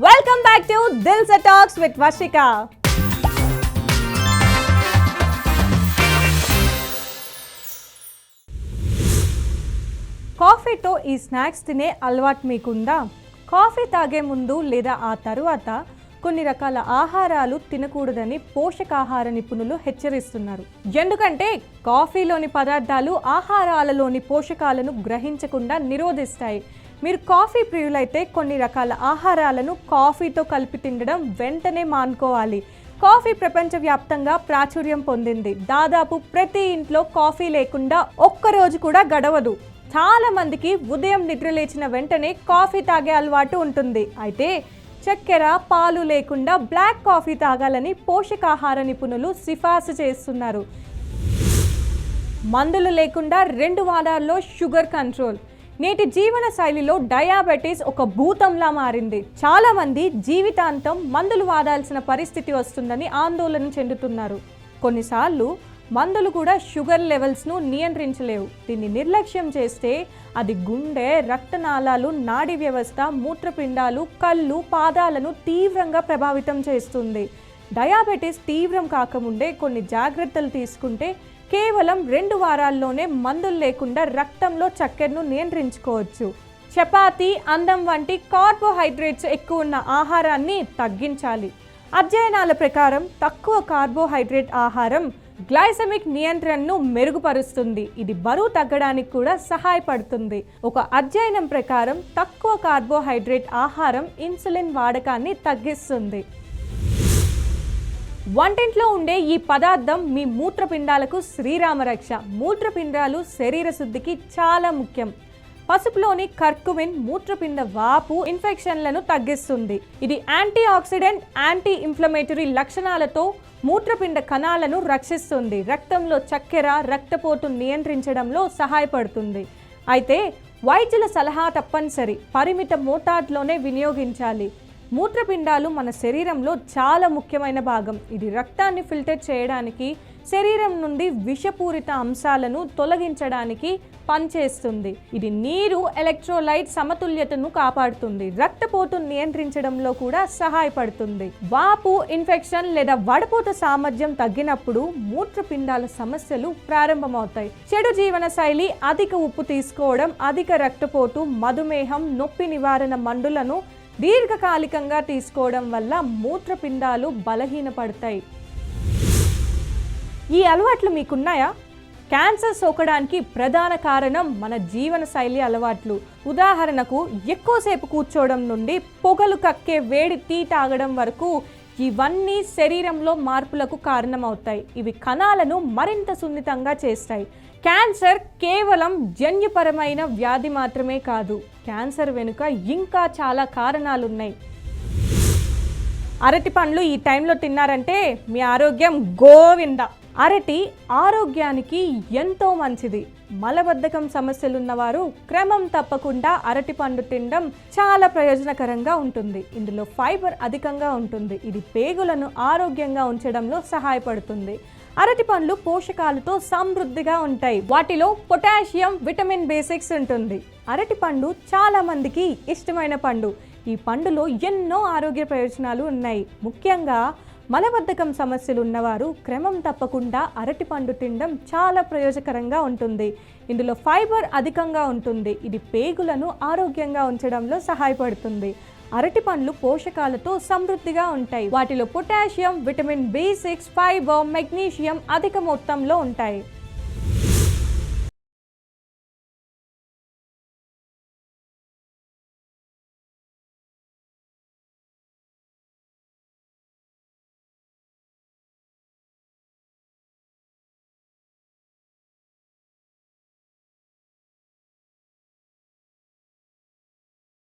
Welcome back to Dil Se Talks with Vashika. కాఫీతో ఈ snacks తినే అలవాటు మీకుందా? కాఫీ తాగే ముందు లేదా ఆ తరువాత కొన్ని రకాల ఆహారాలు తినకూడదని పోషకాహార నిపుణులు హెచ్చరిస్తున్నారు. ఎందుకంటే కాఫీలోని పదార్థాలు ఆహారాలలోని పోషకాలను గ్రహించకుండా నిరోధిస్తాయి. మీరు కాఫీ ప్రియులైతే కొన్ని రకాల ఆహారాలను కాఫీతో కలిపి తినడం వెంటనే మానుకోవాలి. కాఫీ ప్రపంచవ్యాప్తంగా ప్రాచుర్యం పొందింది. దాదాపు ప్రతి ఇంట్లో కాఫీ లేకుండా ఒక్కరోజు కూడా గడవదు. చాలా మందికి ఉదయం నిద్రలేచిన వెంటనే కాఫీ తాగే అలవాటు ఉంటుంది. అయితే చక్కెర, పాలు లేకుండా బ్లాక్ కాఫీ తాగాలని పోషకాహార నిపుణులు సిఫార్సు చేస్తున్నారు. మందులు లేకుండా 2 వారాల్లో షుగర్ కంట్రోల్. నేటి జీవన శైలిలో డయాబెటీస్ ఒక భూతంలా మారింది. చాలా మంది జీవితాంతం మందులు వాడాల్సిన పరిస్థితి వస్తుందని ఆందోళన చెందుతున్నారు. కొన్నిసార్లు మందులు కూడా షుగర్ లెవెల్స్ను నియంత్రించలేవు. దీన్ని నిర్లక్ష్యం చేస్తే అది గుండె, రక్తనాళాలు, నాడీ వ్యవస్థ, మూత్రపిండాలు, కళ్ళు, పాదాలను తీవ్రంగా ప్రభావితం చేస్తుంది. డయాబెటీస్ తీవ్రం కాకముందే కొన్ని జాగ్రత్తలు తీసుకుంటే కేవలం 2 వారాల్లోనే మందులు లేకుండా రక్తంలో చక్కెరను నియంత్రించుకోవచ్చు. చపాతీ, అన్నం వంటి కార్బోహైడ్రేట్స్ ఎక్కువ ఉన్న ఆహారాన్ని తగ్గించాలి. అధ్యయనాల ప్రకారం తక్కువ కార్బోహైడ్రేట్ ఆహారం గ్లైసెమిక్ నియంత్రణను మెరుగుపరుస్తుంది. ఇది బరువు తగ్గడానికి కూడా సహాయపడుతుంది. ఒక అధ్యయనం ప్రకారం తక్కువ కార్బోహైడ్రేట్ ఆహారం ఇన్సులిన్ వాడకాన్ని తగ్గిస్తుంది. వంటింట్లో ఉండే ఈ పదార్థం మీ మూత్రపిండాలకు శ్రీరామరక్ష. మూత్రపిండాలు శరీర శుద్ధికి చాలా ముఖ్యం. పసుపులోని కర్కుమిన్ మూత్రపిండ వాపు, ఇన్ఫెక్షన్లను తగ్గిస్తుంది. ఇది యాంటీ ఆక్సిడెంట్, యాంటీ ఇన్ఫ్లమేటరీ లక్షణాలతో మూత్రపిండ కణాలను రక్షిస్తుంది. రక్తంలో చక్కెర, రక్తపోటు నియంత్రించడంలో సహాయపడుతుంది. అయితే వైద్యుల సలహా తప్పనిసరి. పరిమిత మోతాదులోనే వినియోగించాలి. మూత్రపిండాలు మన శరీరంలో చాలా ముఖ్యమైన భాగం. ఇది రక్తాన్ని ఫిల్టర్ చేయడానికి, శరీరం నుండి విషపూరిత అంశాలను తొలగించడానికి పనిచేస్తుంది. ఇది నీరు, ఎలక్ట్రోలైట్ సమతుల్యతను కాపాడుతుంది. రక్తపోటును నియంత్రించడంలో కూడా సహాయపడుతుంది. వాపు, ఇన్ఫెక్షన్ లేదా వడపోత సామర్థ్యం తగ్గినప్పుడు మూత్రపిండాల సమస్యలు ప్రారంభమవుతాయి. చెడు జీవన శైలి, అధిక ఉప్పు తీసుకోవడం, అధిక రక్తపోటు, మధుమేహం, నొప్పి నివారణ మందులను దీర్ఘకాలికంగా తీసుకోవడం వల్ల మూత్రపిండాలు బలహీనపడతాయి. ఈ అలవాట్లు మీకున్నాయా? క్యాన్సర్ సోకడానికి ప్రధాన కారణం మన జీవన శైలి అలవాట్లు. ఉదాహరణకు ఎక్కువసేపు కూర్చోవడం నుండి పొగలు కక్కే వేడి టీ తాగడం వరకు ఇవన్నీ శరీరంలో మార్పులకు కారణమవుతాయి. ఇవి కణాలను మరింత సున్నితంగా చేస్తాయి. క్యాన్సర్ కేవలం జన్యుపరమైన వ్యాధి మాత్రమే కాదు. క్యాన్సర్ వెనుక ఇంకా చాలా కారణాలున్నాయి. అరటి పండ్లు ఈ టైంలో తిన్నారంటే మీ ఆరోగ్యం గోవింద. అరటి ఆరోగ్యానికి ఎంతో మంచిది. మలబద్ధకం సమస్యలున్నవారు క్రమం తప్పకుండా అరటి పండు తినడం చాలా ప్రయోజనకరంగా ఉంటుంది. ఇందులో ఫైబర్ అధికంగా ఉంటుంది. ఇది పేగులను ఆరోగ్యంగా ఉంచడంలో సహాయపడుతుంది. అరటి పండ్లు పోషకాలతో సమృద్ధిగా ఉంటాయి. వాటిలో పొటాషియం, విటమిన్ B6 ఉంటుంది. అరటి పండు చాలా మందికి ఇష్టమైన పండు. ఈ పండులో ఎన్నో ఆరోగ్య ప్రయోజనాలు ఉన్నాయి. ముఖ్యంగా మలబద్ధకం సమస్యలు ఉన్నవారు క్రమం తప్పకుండా అరటి పండు తినడం చాలా ప్రయోజనకరంగా ఉంటుంది. ఇందులో ఫైబర్ అధికంగా ఉంటుంది. ఇది పేగులను ఆరోగ్యంగా ఉంచడంలో సహాయపడుతుంది. అరటి పండ్లు పోషకాలతో సమృద్ధిగా ఉంటాయి. వాటిలో potassium, vitamin B6, fibre, magnesium అధిక మొత్తంలో ఉంటాయి.